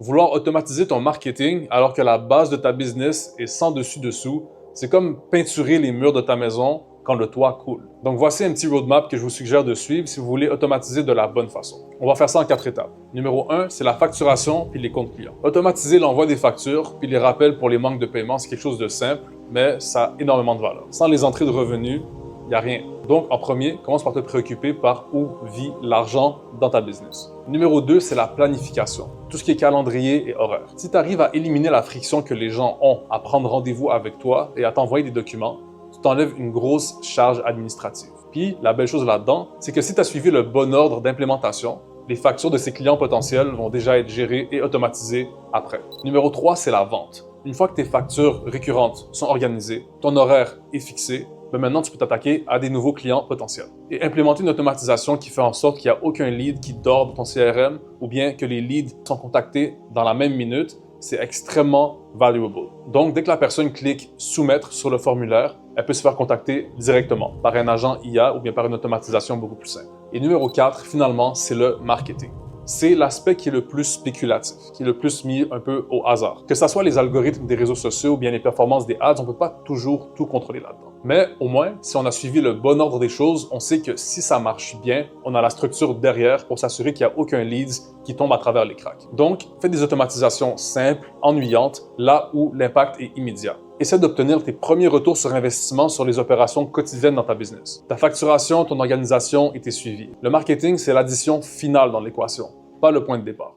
Vouloir automatiser ton marketing alors que la base de ta business est sans dessus-dessous, c'est comme peinturer les murs de ta maison quand le toit coule. Donc voici un petit roadmap que je vous suggère de suivre si vous voulez automatiser de la bonne façon. On va faire ça en 4 étapes. Numéro 1, c'est la facturation puis les comptes clients. Automatiser l'envoi des factures puis les rappels pour les manques de paiement, c'est quelque chose de simple, mais ça a énormément de valeur. Sans les entrées de revenus, il n'y a rien. Donc, en premier, commence par te préoccuper par où vit l'argent dans ta business. Numéro 2, c'est la planification. Tout ce qui est calendrier et horaire. Si tu arrives à éliminer la friction que les gens ont à prendre rendez-vous avec toi et à t'envoyer des documents, tu t'enlèves une grosse charge administrative. Puis, la belle chose là-dedans, c'est que si tu as suivi le bon ordre d'implémentation, les factures de ces clients potentiels vont déjà être gérées et automatisées après. Numéro 3, c'est la vente. Une fois que tes factures récurrentes sont organisées, ton horaire est fixé, maintenant tu peux t'attaquer à des nouveaux clients potentiels. Et implémenter une automatisation qui fait en sorte qu'il n'y a aucun lead qui dort dans ton CRM ou bien que les leads sont contactés dans la même minute, c'est extrêmement valuable. Donc, dès que la personne clique « Soumettre » sur le formulaire, elle peut se faire contacter directement par un agent IA ou bien par une automatisation beaucoup plus simple. Et numéro 4, finalement, c'est le marketing. C'est l'aspect qui est le plus spéculatif, qui est le plus mis un peu au hasard. Que ce soit les algorithmes des réseaux sociaux ou bien les performances des ads, on ne peut pas toujours tout contrôler là-dedans. Mais au moins, si on a suivi le bon ordre des choses, on sait que si ça marche bien, on a la structure derrière pour s'assurer qu'il n'y a aucun leads qui tombe à travers les cracks. Donc, fais des automatisations simples, ennuyantes, là où l'impact est immédiat. Essaie d'obtenir tes premiers retours sur investissement sur les opérations quotidiennes dans ta business. Ta facturation, ton organisation et tes suivis. Le marketing, c'est l'addition finale dans l'équation, pas le point de départ.